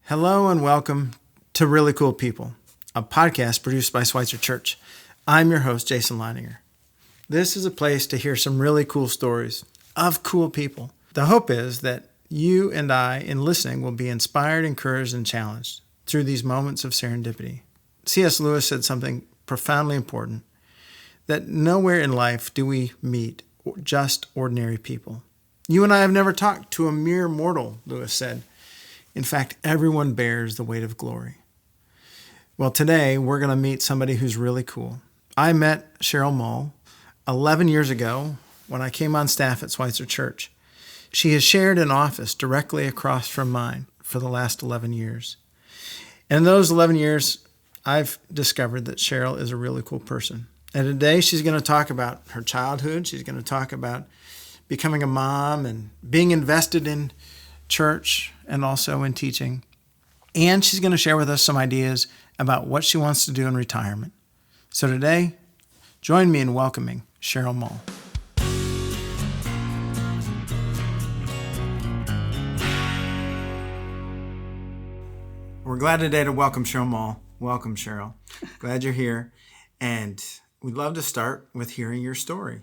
Hello and welcome to Really Cool People, a podcast produced by Schweitzer Church. I'm your host, Jason Leininger. This is a place to hear some really cool stories of cool people. The hope is that you and I, in listening, will be inspired, encouraged, and challenged through these moments of serendipity. C.S. Lewis said something profoundly important, that nowhere in life do we meet just ordinary people. You and I have never talked to a mere mortal, Lewis said. In fact, everyone bears the weight of glory. Well, today we're going to meet somebody who's really cool. I met Cheryll Moll 11 years ago when I came on staff at Schweitzer Church. She has shared an office directly across from mine for the last 11 years. And in those 11 years, I've discovered that Cheryll is a really cool person. And today she's going to talk about her childhood. She's going to talk about becoming a mom and being invested in church and also in teaching. And she's going to share with us some ideas about what she wants to do in retirement. So today, join me in welcoming Cheryll Moll. We're glad today to welcome Cheryll Moll. Welcome, Cheryll. Glad you're here. And we'd love to start with hearing your story.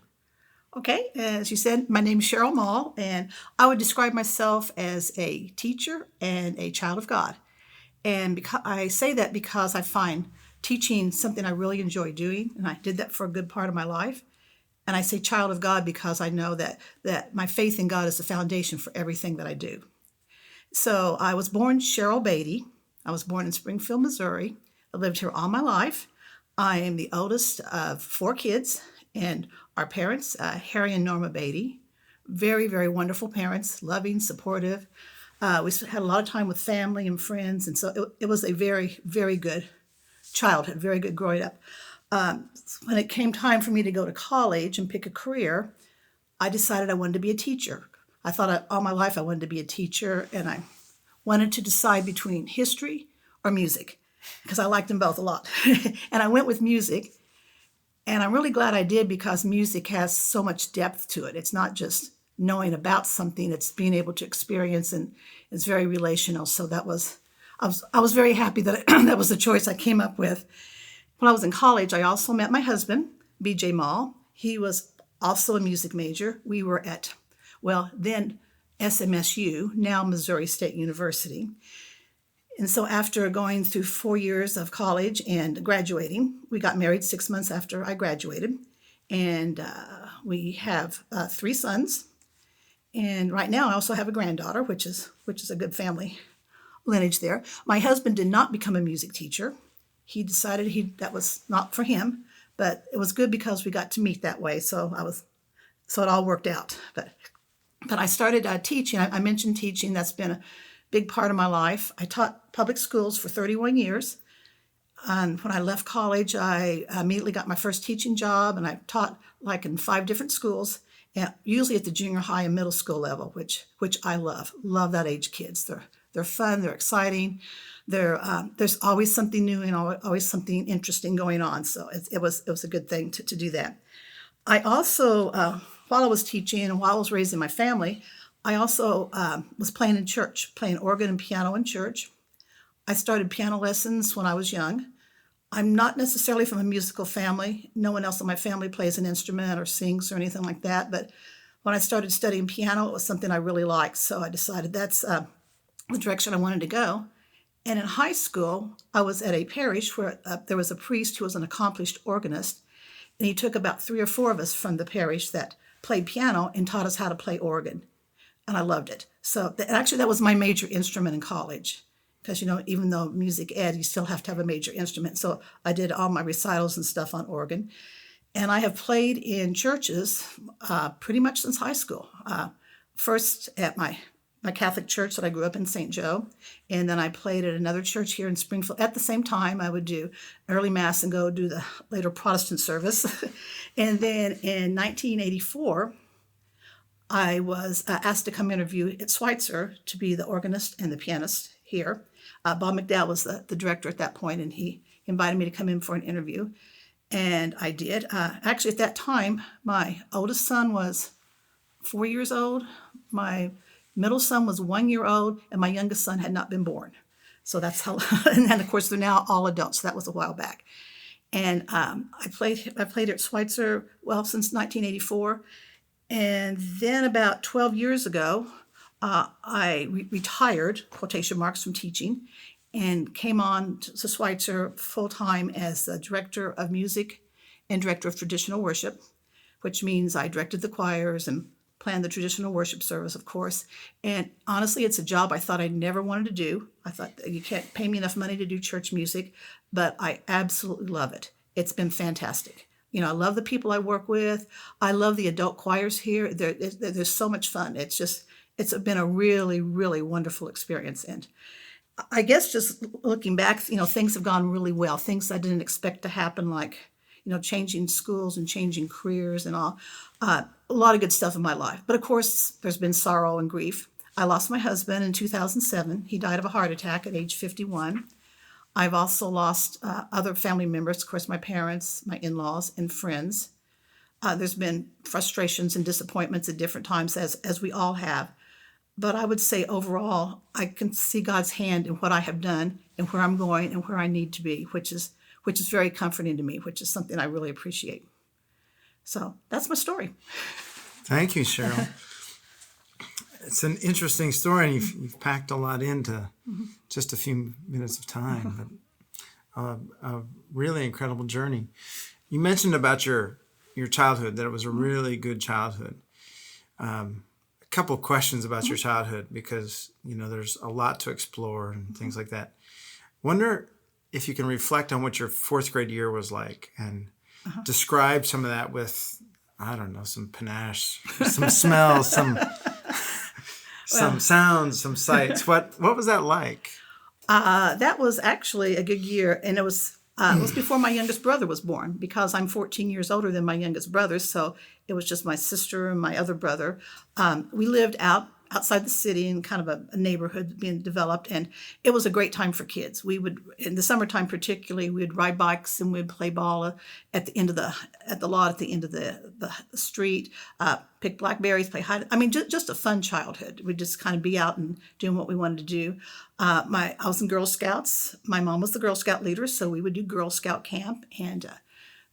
Okay, as you said, my name is Cheryll Moll, and I would describe myself as a teacher and a child of God. And because I say that because I find teaching something I really enjoy doing, and I did that for a good part of my life. And I say child of God because I know that my faith in God is the foundation for everything that I do. So I was born Cheryll Beatty. I was born in Springfield, Missouri. I lived here all my life. I am the oldest of 4 kids, and our parents, Harry and Norma Beatty, very, very wonderful parents, loving, supportive. We had a lot of time with family and friends, and so it was a very, very good childhood, very good growing up. When it came time for me to go to college and pick a career, I decided I wanted to be a teacher. I thought all my life I wanted to be a teacher, and I wanted to decide between history or music, because I liked them both a lot. And I went with music. And I'm really glad I did, because music has so much depth to it. It's not just knowing about something, it's being able to experience, and it's very relational. So I was very happy that that was the choice I came up with. When I was in college, I also met my husband, B.J. Moll. He was also a music major. We were at, then SMSU, now Missouri State University. And so after going through 4 years of college and graduating, we got married 6 months after I graduated. And we have 3 sons. And right now I also have a granddaughter, which is a good family lineage there. My husband did not become a music teacher. He decided that was not for him, but it was good because we got to meet that way. So it all worked out. But I started teaching. I mentioned teaching. That's been a big part of my life. I taught public schools for 31 years. And when I left college, I immediately got my first teaching job, and I taught like in 5 different schools, and usually at the junior high and middle school level, which I love. Love that age kids. They're fun, they're exciting. There's always something new and always something interesting going on. So it was a good thing to do that. I also, while I was teaching and while I was raising my family, I also was playing in church, playing organ and piano in church. I started piano lessons when I was young. I'm not necessarily from a musical family. No one else in my family plays an instrument or sings or anything like that. But when I started studying piano, it was something I really liked. So I decided that's the direction I wanted to go. And in high school, I was at a parish where there was a priest who was an accomplished organist. And he took about 3 or 4 of us from the parish that played piano and taught us how to play organ. And I loved it. So actually, that was my major instrument in college. Because, even though music ed, you still have to have a major instrument. So I did all my recitals and stuff on organ. And I have played in churches pretty much since high school. First at my Catholic church that I grew up in, St. Joe. And then I played at another church here in Springfield. At the same time, I would do early Mass and go do the later Protestant service. And then in 1984, I was asked to come interview at Schweitzer to be the organist and the pianist here. Bob McDowell was the director at that point, and he invited me to come in for an interview. And I did. Actually, at that time, my oldest son was 4 years old. My middle son was 1 year old, and my youngest son had not been born. So that's how, and then of course they're now all adults. So that was a while back. And I played at Schweitzer, well, since 1984. And then about 12 years ago, I retired, quotation marks, from teaching and came on to Schweitzer full-time as the director of music and director of traditional worship, which means I directed the choirs and planned the traditional worship service, of course. And honestly, it's a job I thought I never wanted to do. I thought, you can't pay me enough money to do church music, but I absolutely love it. It's been fantastic. I love the people I work with. I love the adult choirs here. They're so much fun. It's been a really, really wonderful experience. And I guess just looking back, things have gone really well. Things I didn't expect to happen, like, changing schools and changing careers and all. A lot of good stuff in my life. But of course, there's been sorrow and grief. I lost my husband in 2007. He died of a heart attack at age 51. I've also lost other family members, of course, my parents, my in-laws, and friends. There's been frustrations and disappointments at different times, as we all have. But I would say overall, I can see God's hand in what I have done and where I'm going and where I need to be, which is very comforting to me, which is something I really appreciate. So that's my story. Thank you, Cheryl. It's an interesting story, and you've packed a lot into just a few minutes of time, but a really incredible journey. You mentioned about your childhood, that it was a really good childhood. A couple of questions about your childhood, because there's a lot to explore and things like that. Wonder if you can reflect on what your fourth grade year was like and describe some of that with, I don't know, some panache, some smells, some sounds, some sights. What was that like? That was actually a good year, and it was before my youngest brother was born, because I'm 14 years older than my youngest brother, so it was just my sister and my other brother. We lived outside the city in kind of a neighborhood being developed, and it was a great time for kids. We would, in the summertime particularly, we'd ride bikes and we'd play ball at the end of the lot at the end of the street, pick blackberries, play hide. I mean, just a fun childhood. We'd just kind of be out and doing what we wanted to do. I was in Girl Scouts. My mom was the Girl Scout leader, so we would do Girl Scout camp. And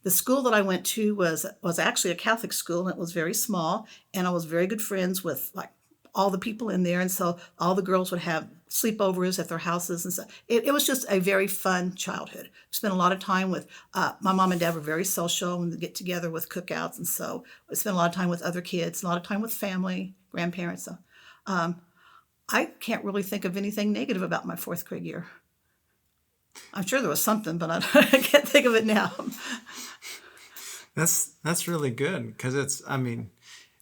the school that I went to was actually a Catholic school, and it was very small. And I was very good friends with all the people in there, and so all the girls would have sleepovers at their houses and stuff. It was just a very fun childhood. Spent a lot of time with my mom and dad were very social, and get together with cookouts, and so I spent a lot of time with other kids, a lot of time with family, grandparents. So I can't really think of anything negative about my fourth grade year. I'm sure there was something, but I can't think of it now. That's really good, because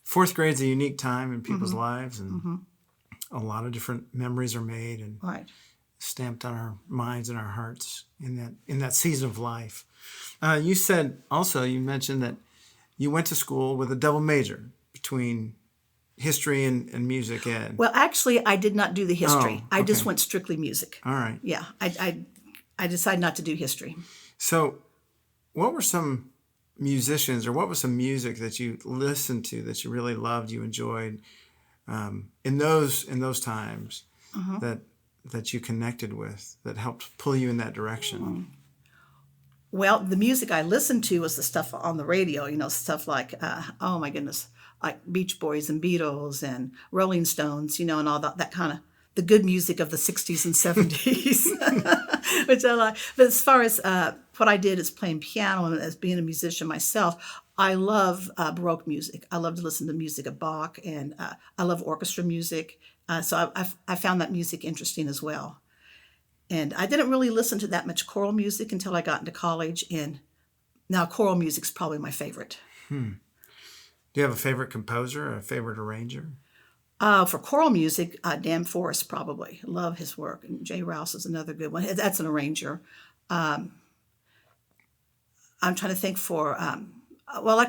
fourth grade's a unique time in people's lives, and a lot of different memories are made and stamped on our minds and our hearts in that season of life. You mentioned that you went to school with a double major between history and music ed. Well, actually, I did not do the history. Okay. I just went strictly music. All right. Yeah, I decided not to do history. So what were some musicians, or what was some music that you listened to that you really loved, you enjoyed in those times that you connected with, that helped pull you in that direction? Well, the music I listened to was the stuff on the radio, stuff like, oh my goodness, like Beach Boys and Beatles and Rolling Stones, and all that kind of the good music of the 60s and 70s, which I like. But as far as what I did is playing piano and as being a musician myself, I love Baroque music. I love to listen to music of Bach, and I love orchestra music. So I found that music interesting as well. And I didn't really listen to that much choral music until I got into college, and now choral music's probably my favorite. Do you have a favorite composer or a favorite arranger? For choral music, Dan Forrest probably. Love his work. And Jay Rouse is another good one. That's an arranger. I'm trying to think for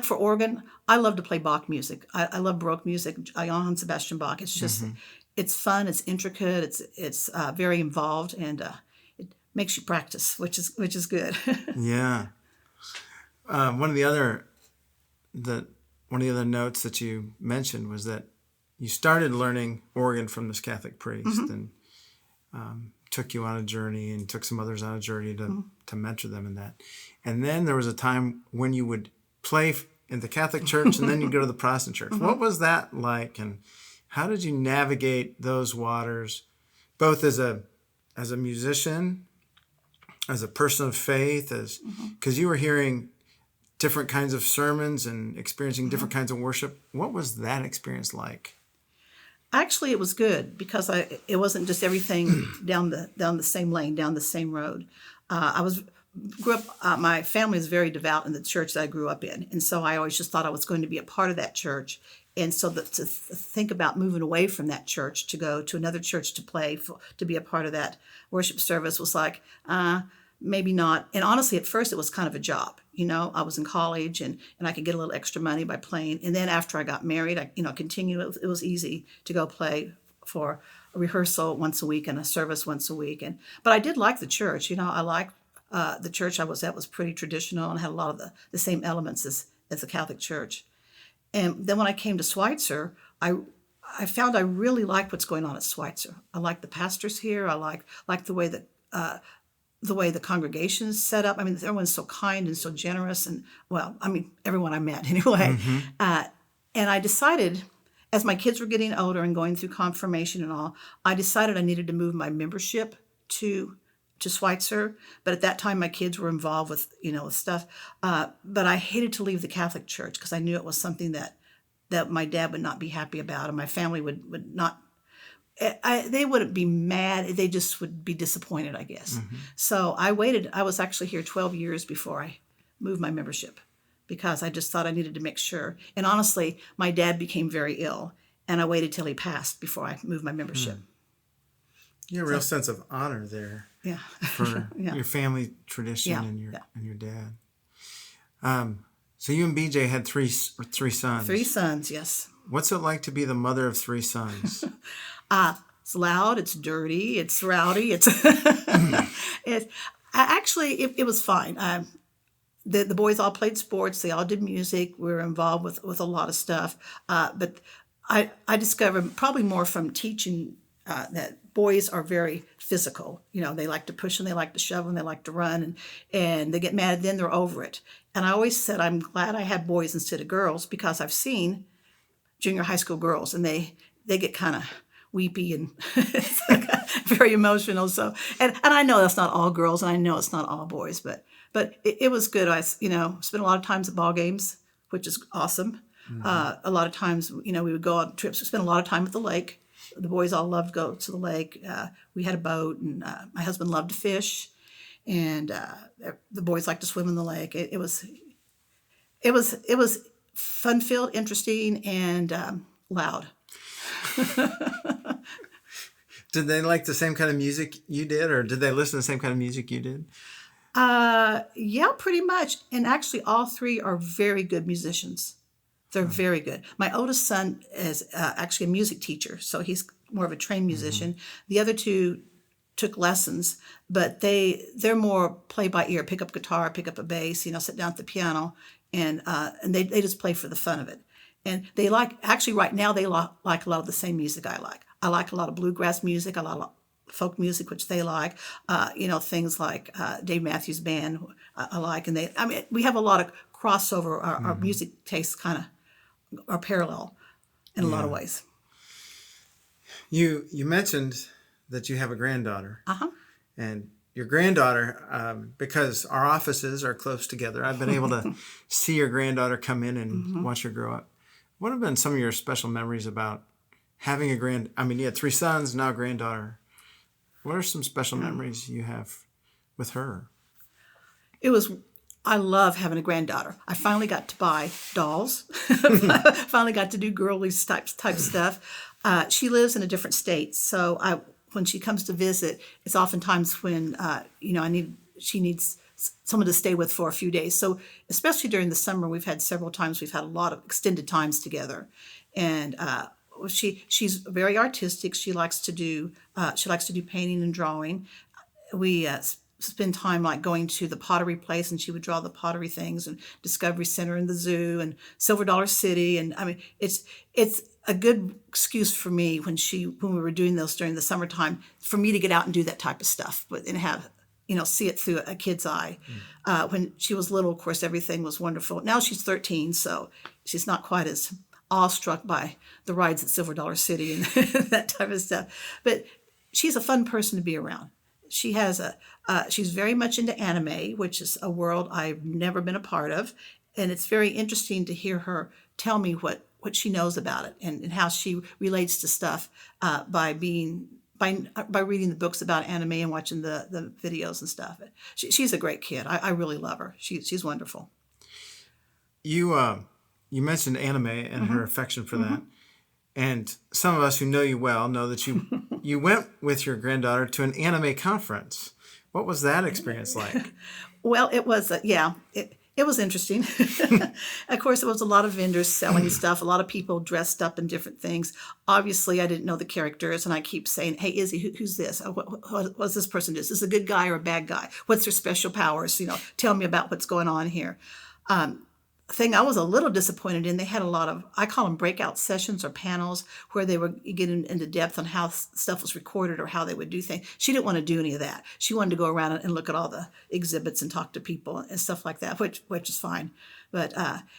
organ, I love to play Bach music. I love Baroque music, Johann Sebastian Bach. It's just, it's fun, it's intricate, it's very involved, and it makes you practice, which is good. Yeah. One of the other notes that you mentioned was that you started learning organ from this Catholic priest, and took you on a journey and took some others on a journey to mentor them in that. And then there was a time when you would play in the Catholic Church and then you go to the Protestant Church. What was that like, and how did you navigate those waters, both as a musician, as a person of faith, because you were hearing different kinds of sermons and experiencing different kinds of worship. What was that experience like? Actually, it was good because it wasn't just everything down the same lane, down the same road. Grew up. My family is very devout in the church that I grew up in, and so I always just thought I was going to be a part of that church. And so to think about moving away from that church to go to another church to play, to be a part of that worship service was like, maybe not. And honestly, at first it was kind of a job. I was in college and I could get a little extra money by playing. And then after I got married, I continued. It was easy to go play for a rehearsal once a week and a service once a week. But I did like the church. I liked the church I was at was pretty traditional and had a lot of the same elements as the Catholic Church. And then when I came to Schweitzer, I found I really liked what's going on at Schweitzer. I like the pastors here. I like the way that the way the congregation is set up. I mean, everyone's so kind and so generous, and everyone I met anyway. And I decided, as my kids were getting older and going through confirmation and all, I decided I needed to move my membership to Schweitzer. But at that time, my kids were involved with with stuff. But I hated to leave the Catholic Church because I knew it was something that my dad would not be happy about, and my family would not. They wouldn't be mad. They just would be disappointed, I guess. So I waited. I was actually here 12 years before I moved my membership because I just thought I needed to make sure. And honestly, my dad became very ill, and I waited till he passed before I moved my membership. You have a real sense of honor there. Yeah. For your family tradition and your dad. So you and BJ had three sons. 3 sons, yes. What's it like to be the mother of 3 sons? It's loud, it's dirty, it's rowdy, it was fine. The boys all played sports, they all did music, we were involved with a lot of stuff. But I discovered probably more from teaching that boys are very physical. They like to push and they like to shove and they like to run and they get mad and then they're over it. And I always said I'm glad I had boys instead of girls because I've seen junior high school girls and they get kind of weepy and very emotional. So and I know that's not all girls and I know it's not all boys, but it was good. I spent a lot of times at ball games, which is awesome. A lot of times we would go on trips. We spent a lot of time at the lake. The boys all loved to go to the lake. We had a boat, and my husband loved to fish, and the boys liked to swim in the lake. It was fun-filled, interesting, and loud. Did they like the same kind of music you did, or did they listen to the same kind of music you did? Yeah, pretty much. And actually, all 3 are very good musicians. They're very good. My oldest son is actually a music teacher, so he's more of a trained musician. The other 2 took lessons, but they're more play by ear, pick up guitar, pick up a bass, sit down at the piano, and they just play for the fun of it. And they right now they like a lot of the same music I like. I like a lot of bluegrass music, a lot of folk music, which they like. Things like Dave Matthews Band I like, and we have a lot of crossover. Our music tastes kind of are parallel in a lot of ways. You mentioned that you have a granddaughter. And your granddaughter, because our offices are close together, I've been able to see your granddaughter come in and watch her grow up. What have been some of your special memories about having you had 3 sons, now a granddaughter. What are some special memories you have with her? I love having a granddaughter. I finally got to buy dolls. Finally got to do girly type stuff. She lives in a different state, so when she comes to visit, it's oftentimes when she needs someone to stay with for a few days. So especially during the summer, we've had several times. We've had a lot of extended times together, and she's very artistic. She likes to do painting and drawing. We spend time like going to the pottery place, and she would draw the pottery things, and Discovery Center and the zoo and Silver Dollar City, and it's a good excuse for me when we were doing those during the summertime for me to get out and do that type of stuff, but and have see it through a kid's eye. When she was little, of course, everything was wonderful. Now she's 13, so she's not quite as awestruck by the rides at Silver Dollar City and that type of stuff. But she's a fun person to be around. She's very much into anime, which is a world I've never been a part of. And it's very interesting to hear her tell me what she knows about it and how she relates to stuff by reading the books about anime and watching the videos and stuff. She's a great kid. I really love her. She's wonderful. You mentioned anime and her affection for that. And some of us who know you well know that you went with your granddaughter to an anime conference. What was that experience like? Well, it was, it was interesting. Of course, it was a lot of vendors selling stuff, a lot of people dressed up in different things. Obviously, I didn't know the characters, and I keep saying, hey, Izzy, who's this? What does this person do? Is this a good guy or a bad guy? What's their special powers? Tell me about what's going on here. Thing I was a little disappointed in, they had a lot of, I call them breakout sessions or panels where they were getting into depth on how stuff was recorded or how they would do things. She didn't want to do any of that. She wanted to go around and look at all the exhibits and talk to people and stuff like that, which is fine. But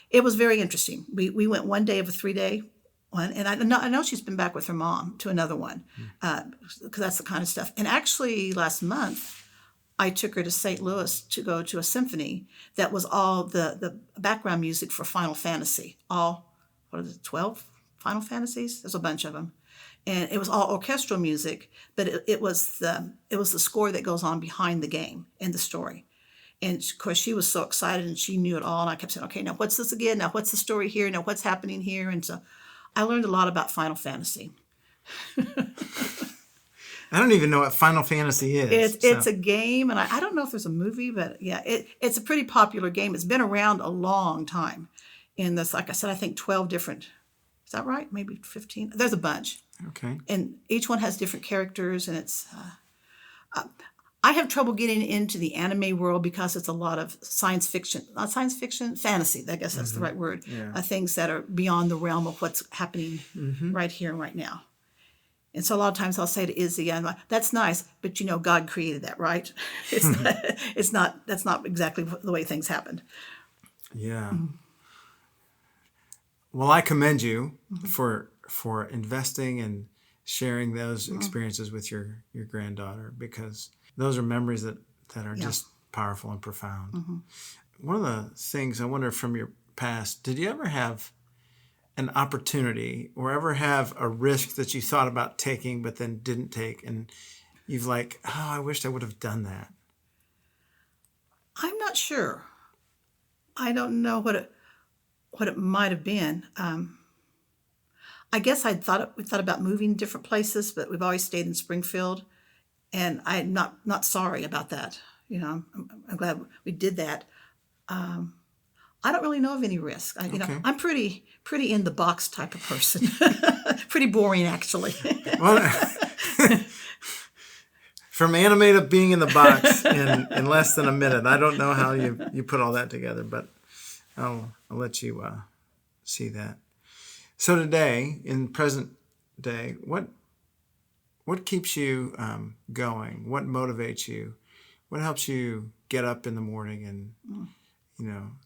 it was very interesting. We went one day of a 3-day one, and I know she's been back with her mom to another one because that's the kind of stuff. And actually last month, I took her to St. Louis to go to a symphony that was all the background music for Final Fantasy. All, 12 Final Fantasies? There's a bunch of them. And it was all orchestral music, but it was the score that goes on behind the game and the story. And of course, she was so excited and she knew it all. And I kept saying, okay, now what's this again? Now what's the story here? Now what's happening here? And so I learned a lot about Final Fantasy. I don't even know what Final Fantasy is. It's a game, and I don't know if there's a movie, but yeah, it's a pretty popular game. It's been around a long time. And there's, like I said, I think 12 different, is that right? Maybe 15? There's a bunch. Okay. And each one has different characters, and it's, I have trouble getting into the anime world because it's a lot of science fiction, not science fiction, fantasy, I guess that's the right word. Yeah. Things that are beyond the realm of what's happening right here and right now. And so a lot of times I'll say to Izzy, I'm like, that's nice, but God created that, right? That's not exactly the way things happened. Yeah. Well, I commend you for investing and sharing those experiences with your granddaughter, because those are memories that are just powerful and profound. One of the things I wonder from your past, did you ever have an opportunity or ever have a risk that you thought about taking but then didn't take, and you've like, oh, I wished I would have done that? I'm not sure. I don't know what it might have been. I guess we thought about moving different places, but we've always stayed in Springfield, and I'm not sorry about that. I'm glad we did that. I don't really know of any risk. I'm pretty in the box type of person. Pretty boring, actually. Well, from anime to being in the box in less than a minute. I don't know how you put all that together, but I'll let you see that. So today, in present day, what keeps you going? What motivates you? What helps you get up in the morning and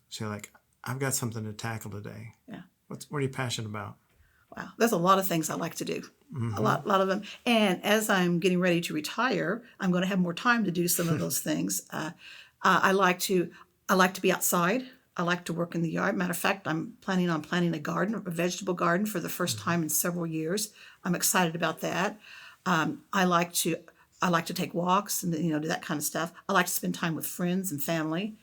say, like, I've got something to tackle today? Yeah. What are you passionate about? Wow, there's a lot of things I like to do. A lot of them. And as I'm getting ready to retire, I'm going to have more time to do some of those things. I like to be outside. I like to work in the yard. Matter of fact, I'm planning on planting a vegetable garden for the first time in several years. I'm excited about that. I like to take walks and do that kind of stuff. I like to spend time with friends and family.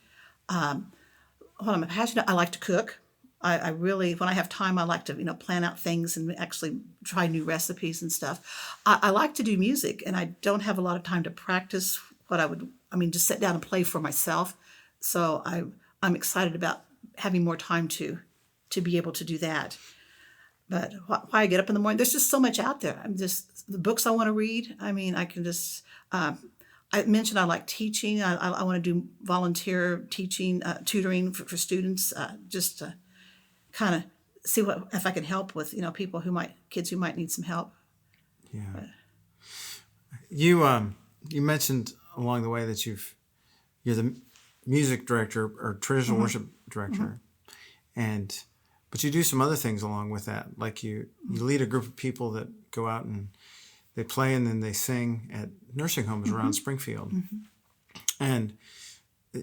What I'm passionate, I like to cook. I really, when I have time, I like to plan out things and actually try new recipes and stuff. I like to do music, and I don't have a lot of time to practice just sit down and play for myself. So I'm excited about having more time to be able to do that. But why I get up in the morning, there's just so much out there. The books I want to read. I can just, I mentioned I like teaching. I want to do volunteer teaching, tutoring for students, just to kind of see what if I can help with people kids who might need some help. Yeah. You mentioned along the way that you're the music director or traditional worship director, but you do some other things along with that. Like you lead a group of people that go out and they play and then they sing at nursing homes around Springfield. And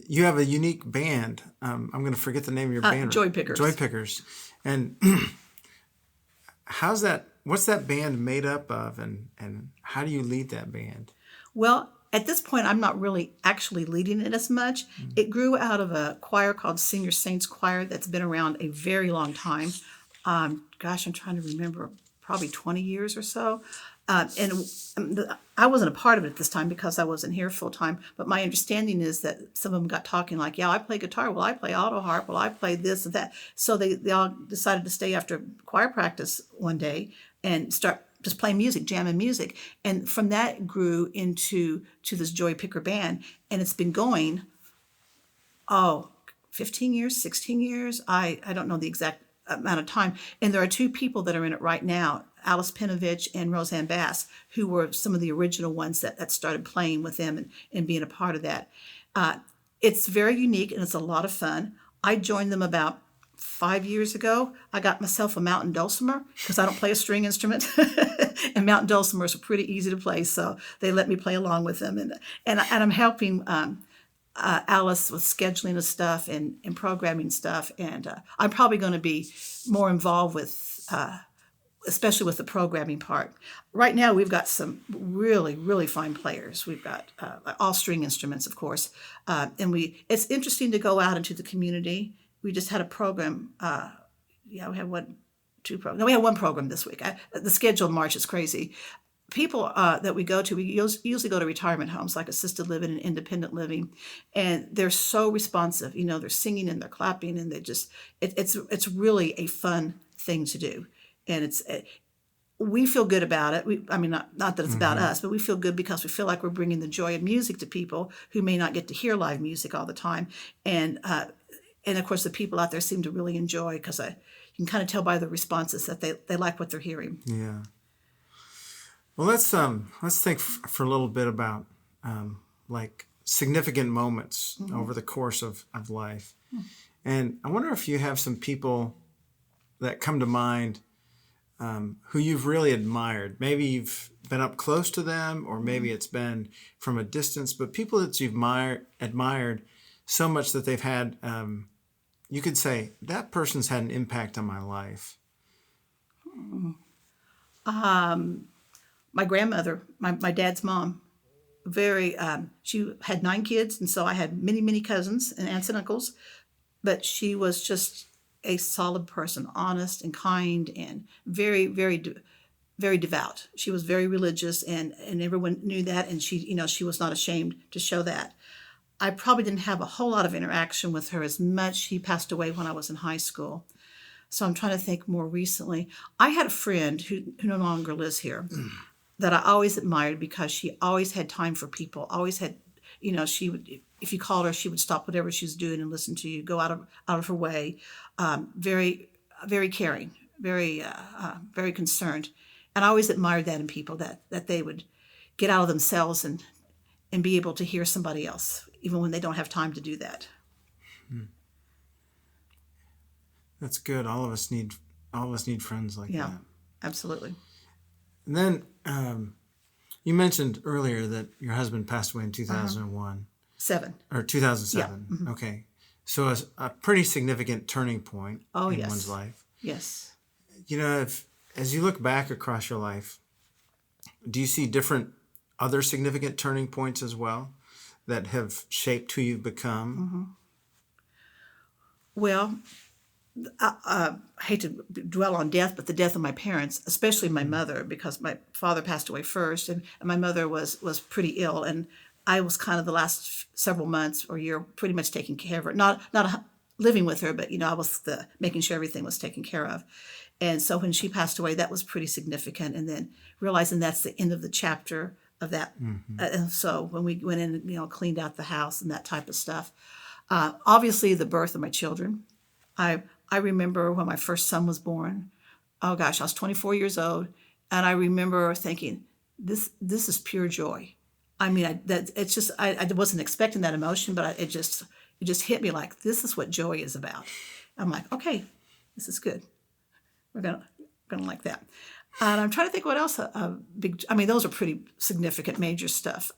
you have a unique band. I'm going to forget the name of your band. Joy Pickers. Joy Pickers. And what's that band made up of, and how do you lead that band? Well, at this point, I'm not really actually leading it as much. It grew out of a choir called Senior Saints Choir that's been around a very long time. I'm trying to remember, probably 20 years or so. I wasn't a part of it at this time because I wasn't here full time. But my understanding is that some of them got talking like, yeah, I play guitar. Well, I play auto harp. Well, I play this and that. So they all decided to stay after choir practice one day and start just playing music, jamming music. And from that grew into this Joy Picker band. And it's been going, 15 years, 16 years. I don't know the exact amount of time. And there are two people that are in it right now, Alice Pinovich and Roseanne Bass, who were some of the original ones that started playing with them and being a part of that. It's very unique and it's a lot of fun. I joined them about 5 years ago. I got myself a mountain dulcimer because I don't play a string instrument. And mountain dulcimers are pretty easy to play, so they let me play along with them. And I'm helping Alice with scheduling of stuff and programming stuff. And I'm probably going to be more involved with especially with the programming part. Right now, we've got some really, really fine players. We've got all string instruments, of course. It's interesting to go out into the community. We just had a program. We had we had one program this week. The schedule in March is crazy. People that we go to, we usually go to retirement homes like assisted living and independent living, and they're so responsive. They're singing and they're clapping, and it's really a fun thing to do, and we feel good about it. Not that it's about us, but we feel good because we feel like we're bringing the joy of music to people who may not get to hear live music all the time, and of course the people out there seem to really enjoy because you can kind of tell by the responses that they like what they're hearing. Yeah. Well, let's think for a little bit about like significant moments over the course of life. And I wonder if you have some people that come to mind who you've really admired. Maybe you've been up close to them, or maybe it's been from a distance, but people that you've admired so much that they've had, you could say, that person's had an impact on my life. My grandmother, my dad's mom, she had 9 kids, and so I had many, many cousins and aunts and uncles, but she was just a solid person, honest and kind and very, very, very devout. She was very religious, and everyone knew that, and she was not ashamed to show that. I probably didn't have a whole lot of interaction with her as much. She passed away when I was in high school. So I'm trying to think more recently. I had a friend who no longer lives here that I always admired because she always had time for people, always had, she would, if you called her, she would stop whatever she was doing and listen to you, go out of her way. Very, very caring, very, very concerned. And I always admired that in people, that they would get out of themselves and be able to hear somebody else, even when they don't have time to do that. That's good. All of us need friends like that. Yeah, absolutely. And then you mentioned earlier that your husband passed away in 2001. 7. Or 2007. Yeah. Mm-hmm. Okay. So a pretty significant turning point in yes. one's life. Yes. As you look back across your life, do you see different other significant turning points as well that have shaped who you've become? Well, I hate to dwell on death, but the death of my parents, especially my mother, because my father passed away first, and my mother was pretty ill, and I was kind of the last several months or year pretty much taking care of her, not living with her, but I was making sure everything was taken care of. And so when she passed away, that was pretty significant. And then realizing that's the end of the chapter of that. And so when we went in and cleaned out the house and that type of stuff, obviously the birth of my children. I I remember when my first son was born. Oh gosh, I was 24 years old, and I remember thinking, this is pure joy. I mean, I wasn't expecting that emotion, but it just hit me like this is what joy is about. I'm like, okay, this is good. We're gonna like that. And I'm trying to think what else big. I mean, those are pretty significant, major stuff.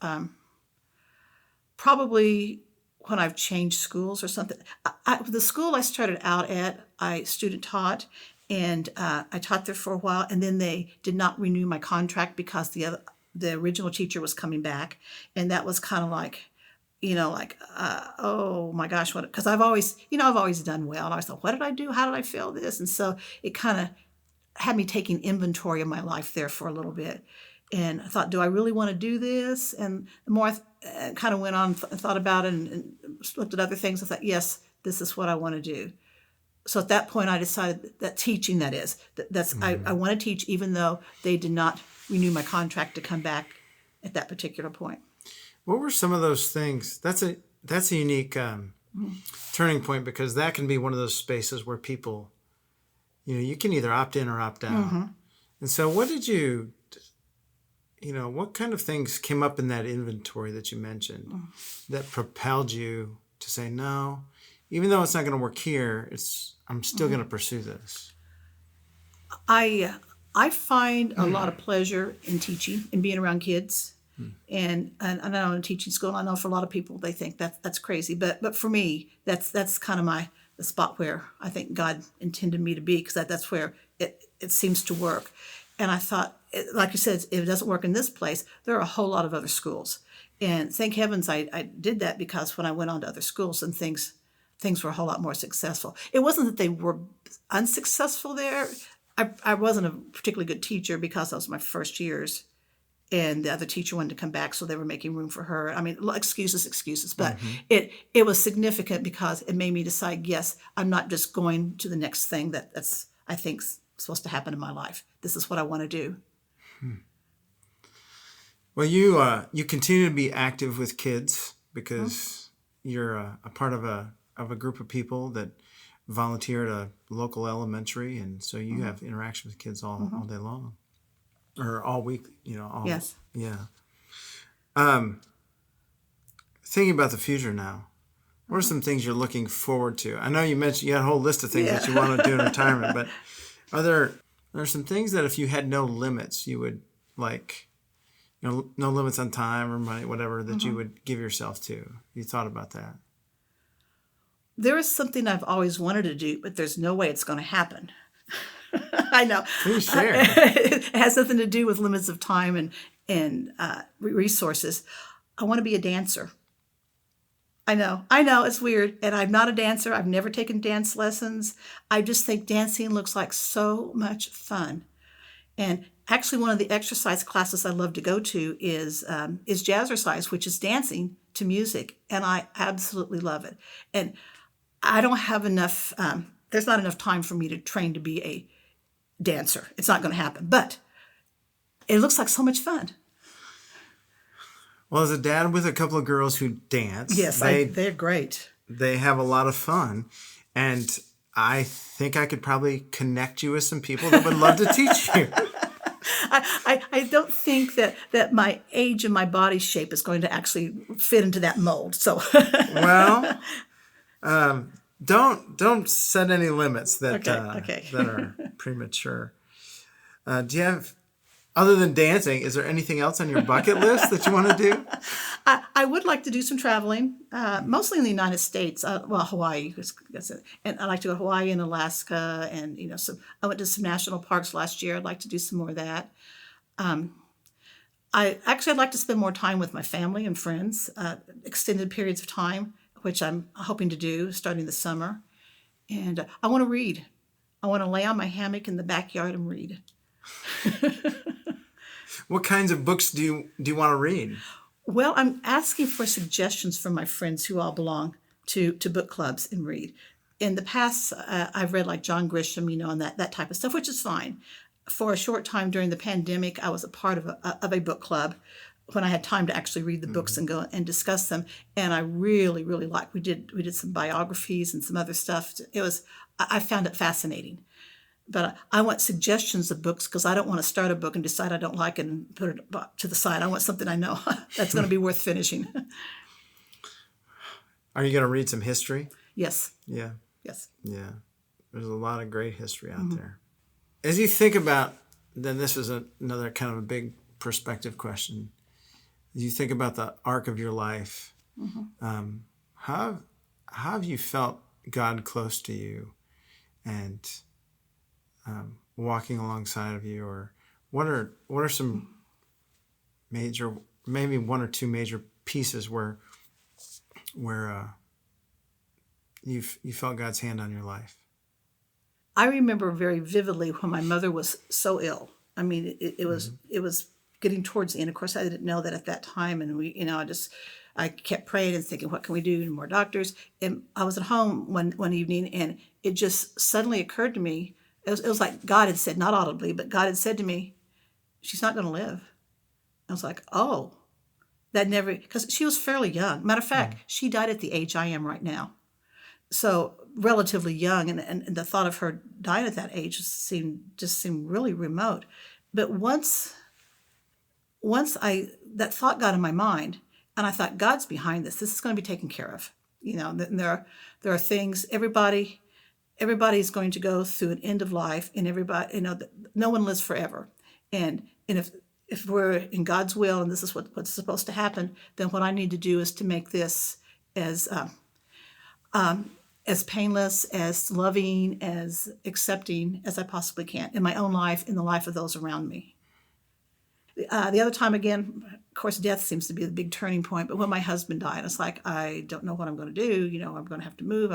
Probably when I've changed schools or something. The school I started out at, I student taught, and I taught there for a while, and then they did not renew my contract because the original teacher was coming back, and that was kind of like, oh my gosh, what? Because I've always done well, and I always thought, what did I do? How did I fail this? And so it kind of had me taking inventory of my life there for a little bit. And I thought, do I really want to do this? And the more I kind of went on and thought about it and looked at other things, I thought, yes, this is what I want to do. So at that point, I decided that teaching, I want to teach, even though they did not renew my contract to come back at that particular point. What were some of those things? That's a unique turning point, because that can be one of those spaces where people, you can either opt in or opt out. Mm-hmm. And so what kind of things came up in that inventory that you mentioned that propelled you to say, no, even though it's not going to work here, I'm still going to pursue this? I find a lot of pleasure in teaching and being around kids. And I know in teaching school, I know for a lot of people, they think that's crazy. But for me, that's kind of the spot where I think God intended me to be, because that's where it seems to work. And I thought, like you said, if it doesn't work in this place, there are a whole lot of other schools. And thank heavens I did that, because when I went on to other schools, and things were a whole lot more successful. It wasn't that they were unsuccessful there. I wasn't a particularly good teacher because that was my first years. And the other teacher wanted to come back, so they were making room for her. I mean, excuses. But it was significant because it made me decide, yes, I'm not just going to the next thing that's I think supposed to happen in my life. This is what I want to do. Well, you continue to be active with kids, because you're a part of a group of people that volunteer at a local elementary, and so you have interaction with kids all day long, or all week. Yes. Yeah. Thinking about the future now, what are some things you're looking forward to? I know you mentioned you had a whole list of things that you want to do in retirement, but are there some things that if you had no limits, you would like, no limits on time or money, whatever, that you would give yourself to? You thought about that? There is something I've always wanted to do, but there's no way it's going to happen. I know. Please share. It has nothing to do with limits of time and resources. I want to be a dancer. I know, it's weird. And I'm not a dancer. I've never taken dance lessons. I just think dancing looks like so much fun. And actually, one of the exercise classes I love to go to is jazzercise, which is dancing to music. And I absolutely love it. And I don't have enough, there's not enough time for me to train to be a dancer. It's not going to happen. But it looks like so much fun. Well, as a dad with a couple of girls who dance, yes, they're great. They have a lot of fun. And I think I could probably connect you with some people that would love to teach you. I don't think that my age and my body shape is going to actually fit into that mold. So, well, don't set any limits that okay. that are premature. Do you have, other than dancing, is there anything else on your bucket list that you want to do? I would like to do some traveling, mostly in the United States. Hawaii, and I like to go to Hawaii and Alaska, and so I went to some national parks last year. I'd like to do some more of that. I'd like to spend more time with my family and friends, extended periods of time, which I'm hoping to do starting this summer. And I want to read. I want to lay on my hammock in the backyard and read. What kinds of books do you want to read? Well, I'm asking for suggestions from my friends who all belong to book clubs and read. In the past, I've read like John Grisham, and that type of stuff, which is fine. For a short time during the pandemic, I was a part of a book club. when I had time to actually read the books and go and discuss them. And I really, really liked. We did some biographies and some other stuff. I found it fascinating. But I want suggestions of books because I don't want to start a book and decide I don't like it and put it to the side. I want something I know that's going to be worth finishing. Are you going to read some history? Yes. Yeah. Yes. Yeah. There's a lot of great history out there. As you think about, then this is another kind of a big perspective question. As you think about the arc of your life, how have you felt God close to you and walking alongside of you, or what are some major, maybe one or two major pieces where you felt God's hand on your life? I remember very vividly when my mother was so ill. I mean, it was getting towards the end. Of course, I didn't know that at that time, and I kept praying and thinking, what can we do? More doctors. And I was at home one evening, and it just suddenly occurred to me. It was like God had said, not audibly, but God had said to me, she's not going to live. I was like, oh, that never, because she was fairly young. Matter of fact, she died at the age I am right now. So relatively young, and the thought of her dying at that age just seemed really remote. But once that thought got in my mind, and I thought, God's behind this. This is going to be taken care of. And there are things, everybody's going to go through an end of life, and everybody, no one lives forever. And if we're in God's will and this is what's supposed to happen, then what I need to do is to make this as painless, as loving, as accepting as I possibly can in my own life, in the life of those around me. The other time, again, of course, death seems to be the big turning point. But when my husband died, it's like, I don't know what I'm going to do. I'm going to have to move.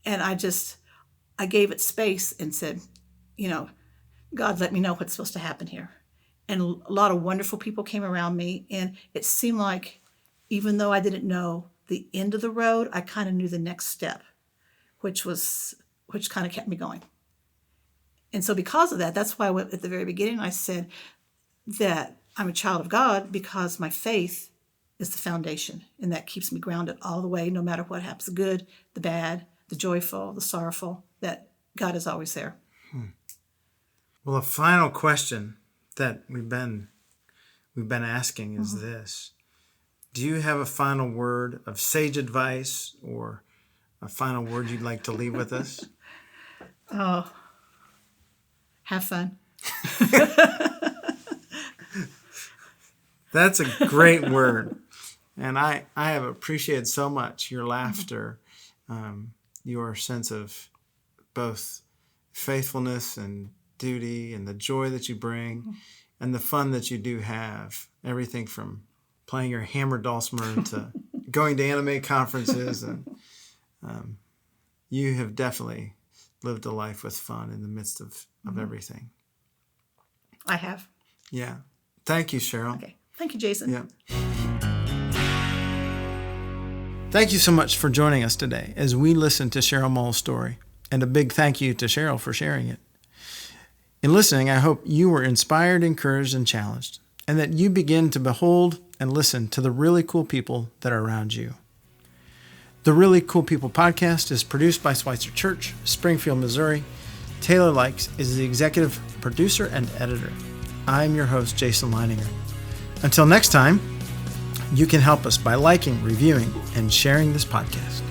And I gave it space and said, God, let me know what's supposed to happen here. And a lot of wonderful people came around me. And it seemed like, even though I didn't know the end of the road, I kind of knew the next step, which kind of kept me going. And so because of that, that's why at the very beginning I said that I'm a child of God, because my faith is the foundation, and that keeps me grounded all the way, no matter what happens, the good, the bad, the joyful, the sorrowful, that God is always there. Well, a final question that we've been asking is this. Do you have a final word of sage advice or a final word you'd like to leave with us? Oh, have fun. That's a great word. And I have appreciated so much your laughter, your sense of both faithfulness and duty and the joy that you bring and the fun that you do have. Everything from playing your hammered dulcimer to going to anime conferences. And you have definitely lived a life with fun in the midst of everything. I have. Yeah. Thank you, Cheryll. Okay. Thank you, Jason. Yeah. Thank you so much for joining us today as we listen to Cheryll Moll's story. And a big thank you to Cheryll for sharing it. In listening, I hope you were inspired, encouraged, and challenged, and that you begin to behold and listen to the really cool people that are around you. The Really Cool People podcast is produced by Schweitzer Church, Springfield, Missouri. Taylor Likes is the executive producer and editor. I'm your host, Jason Leininger. Until next time, you can help us by liking, reviewing, and sharing this podcast.